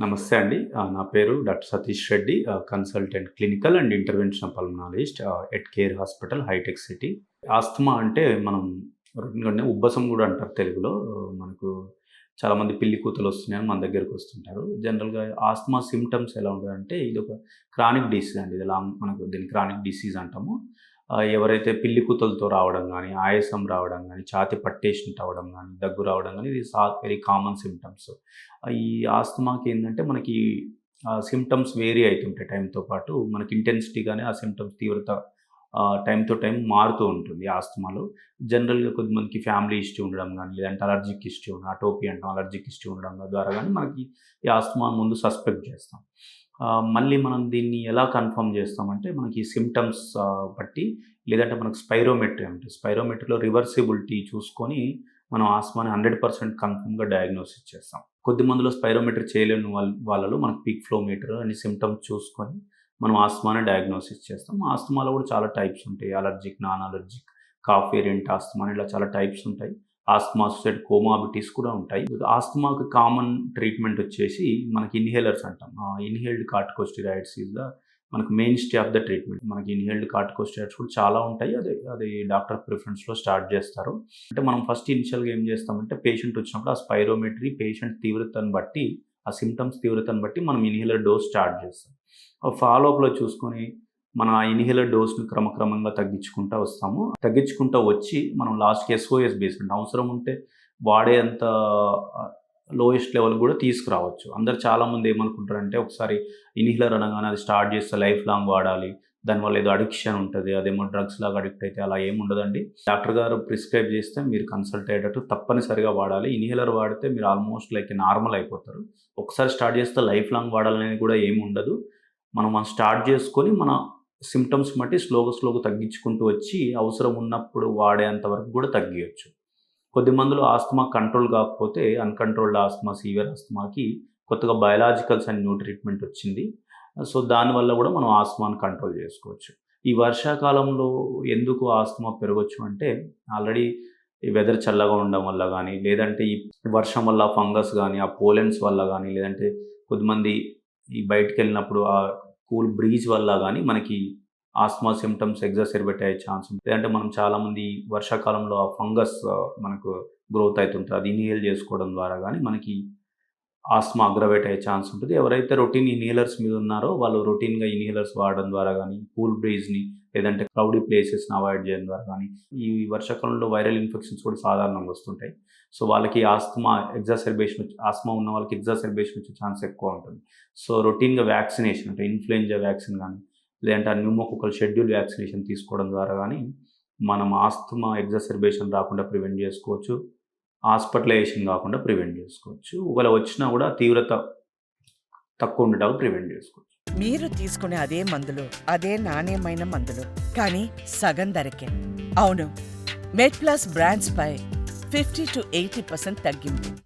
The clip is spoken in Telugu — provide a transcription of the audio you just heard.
నమస్తే అండి. నా పేరు doctor Satish Reddy. Consultant clinical and interventional pulmonologist at Care hospital హైటెక్ సిటీ. ఆస్తమా అంటే మనం రొటీన్‌గానే ఉబ్బసం గూడా అంటారు తెలుగులో. మనకు చాలామంది పిల్లి కూతలొస్తున్నాయని మన దగ్గరకొస్తుంటారు. జనరల్‌గా ఆస్తమా సింప్టమ్స్ ఎలా ఉంటదంటే ఇదొక క్రానిక్ డిసీజ్ అండి. ఇది మనకు దీన్ని క్రానిక్ డిసీజ్ అంటాము. ఎవరైతే పిల్లి కూతలతో రావడం గానీ, ఆయాసం రావడం గానీ, ఛాతీ పట్టేసినట్టు అవ్వడం గానీ, దగ్గు రావడం గానీ ఇది వెరీ కామన్ సింప్టమ్స్. ఈ ఆస్తమాకేందంటే మనకి సింప్టమ్స్ వేరీ అయితుంటాయి టైంతో పాటు. మనకి ఇంటెన్సిటీ గాని, ఆ సింప్టమ్స్ తీవ్రత టైమ్ టు టైమ్ మారుతూ ఉంటుంది ఆస్తమాలో. జనరల్‌గా కొంతమందికి ఫ్యామిలీ హిస్టరీ ఉండడం గాని, లేదంటే అలర్జిక్ హిస్టరీ అటోపీ అంటాం. అలర్జిక్ హిస్టరీ ఉండడం ద్వారా గాని మనకి ఈ ఆస్తమా ముందు సస్పెక్ట్ చేస్తాం. మళ్ళీ మనం దీన్ని ఎలా కన్ఫర్మ్ చేస్తామంటే మనకి సింప్టమ్స్ బట్టి లేదంటే మనకు స్పైరోమెట్రీ అంటే స్పైరోమెట్రీలో రివర్సిబిలిటీ చూసుకొని మనం ఆస్తమాని 100% కన్ఫర్మ్‌గా డయాగ్నోసిస్ చేస్తాం. కొద్ది మందిలో స్పైరోమెట్రీ చేయలేని వాళ్ళలో మనకు పీక్ ఫ్లో మీటర్ అని సింప్టమ్స్ చూసుకొని మనం ఆస్తమాని డయాగ్నోసిస్ చేస్తాం. ఆస్తమాలో కూడా చాలా టైప్స్ ఉంటాయి. Allergic, non allergic, cough variant asthma అని ఇలా చాలా టైప్స్ ఉంటాయి. ఆస్తమా అసోసియేటెడ్ కోమార్బిడిటీస్ కూడా ఉంటాయి. ఆస్తమాకి కామన్ ట్రీట్మెంట్ వచ్చేసి మనకి ఇన్హేలర్స్ అంటాం. ఇన్హేల్డ్ కార్టికోస్టెరాయిడ్స్ ఈస్ ద మనకు main stay of the treatment. మనకి ఇన్హేల్డ్ కార్టికోస్టెరాయిడ్స్ కూడా చాలా ఉంటాయి. అది డాక్టర్ ప్రిఫరెన్స్‌లో స్టార్ట్ చేస్తారు. అంటే మనం ఫస్ట్ ఇనిషియల్‌గా ఏం చేస్తామంటే పేషెంట్ వచ్చినప్పుడు ఆ స్పైరోమెట్రీ పేషెంట్ తీవ్రతను బట్టి, ఆ సింప్టమ్స్ తీవ్రతను బట్టి మనం ఇన్హేలర్ డోస్ స్టార్ట్ చేస్తాం. ఫాలోఅప్‌లో చూసుకొని మన ఇన్హేలర్ డోస్‌ని క్రమక్రమంగా తగ్గించుకుంటా వస్తాము. తగ్గించుకుంటా వచ్చి మనం లాస్ట్‌కి ఎస్ఓఎస్ బేస్ అంటే అవసరం ఉంటే వాడేంత లోయెస్ట్ లెవెల్ కూడా తీసుకురావచ్చు. అందరూ చాలామంది ఏమనుకుంటారంటే ఒకసారి ఇన్హేలర్ అనగానే అది స్టార్ట్ చేస్తే లైఫ్ లాంగ్ వాడాలి. దానివల్ల ఏదో అడిక్షన్ ఉంటది. అదేమో డ్రగ్స్ లాగా అడిక్ట్ అయితే అలా ఏమి ఉండదండి. డాక్టర్ గారు ప్రిస్క్రైబ్ చేస్తే మీరు కన్సల్ట్ అయ్యేటట్టు తప్పనిసరిగా వాడాలి. ఇన్హేలర్ వాడితే మీరు ఆల్మోస్ట్ లైక్ నార్మల్ అయిపోతారు. ఒకసారి స్టార్ట్ చేస్తే లైఫ్ లాంగ్ వాడాలనేది కూడా ఏమి ఉండదు. మనం స్టార్ట్ చేసుకొని మన సింప్టమ్స్ బట్టి స్లోగా తగ్గించుకుంటూ వచ్చి అవసరం ఉన్నప్పుడు వాడేంత వరకు కూడా తగ్గియొచ్చు. కొద్ది మందిలో ఆస్తమా కంట్రోల్ కాకపోతే అన్‌కంట్రోల్డ్ ఆస్తమా, సివియర్ ఆస్తమాకి కొత్తగా బయోలాజికల్స్ అని న్యూ ట్రీట్మెంట్ వచ్చింది. సో, దానివల్ల కూడా మనం ఆస్తమాని కంట్రోల్ చేసుకోవచ్చు. ఈ వర్షాకాలంలో ఎందుకు ఆస్తమా పెరగొచ్చు అంటే ఆల్రెడీ ఈ వెదర్ చల్లగా ఉండడం వల్ల గానీ, లేదంటే ఈ వర్షం వల్ల ఫంగస్ గానీ, ఆ పోలెన్స్ వల్ల గానీ, లేదంటే కొద్దిమంది ఈ బయటికెళ్ళినప్పుడు ఆ కూల్ బ్రీజ్ వల్ల గానీ మనకి ఆస్త్మా సింప్టమ్స్ ఎగ్జాసెర్బేట్ అయ్యే ఛాన్స్ ఉంది. లేదంటే మనం చాలామంది వర్షాకాలంలో ఆ ఫంగస్ మనకు గ్రోత్ అయితుంటది. అది ఇన్హేల్ చేసుకోవడం ద్వారా గానీ మనకి ఆస్త్మా అగ్రవేట్ అయ్యే ఛాన్స్ ఉంటది. ఎవరైతే రొటీన్ ఇన్హేలర్స్ మీద ఉన్నారో వాళ్ళు రొటీన్‌గా ఇన్హేలర్స్ వాడడం ద్వారా గానీ, కూల్ బ్రీజ్‌ని లేదంటే క్రౌడీ ప్లేసెస్‌ని అవాయిడ్ చేయడం ద్వారా గానీ, ఈ వర్షాకాలంలో వైరల్ ఇన్ఫెక్షన్స్ కూడా సాధారణంగా వస్తుంటాయి. సో, వాళ్ళకి ఆస్త్మా ఉన్న వాళ్ళకి ఎగ్జాసెర్బేషన్ వచ్చే ఛాన్స్ ఎక్కువ ఉంటుంది. సో, రొటీన్‌గా వ్యాక్సినేషన్ అంటే ఇన్‌ఫ్లుయెంజా వ్యాక్సిన్ గానీ, లేదంటే ఆ న్యూమోకోకల్ షెడ్యూల్ వ్యాక్సినేషన్ తీసుకోవడం ద్వారా గానీ, మనం ఆస్తమా ఎగ్జాసెర్బేషన్ రాకుండా ప్రివెంట్ చేసుకోవచ్చు. హాస్పిటలైజేషన్ గాకుండా ప్రివెంట్ జేసుకోవచ్చు. ఒకవేళ వచ్చినా గూడా తీవ్రత తక్కువ ఉండేలాగా ప్రివెంట్ జేసుకోవచ్చు. మీరు తీసుకునే అదే మందులు, అదే నాణ్యమైన మందులు. కానీ సగం ధరకే. అవును. మెడ్‌ప్లస్ బ్రాండ్స్‌పై 50-80% తగ్గింపు.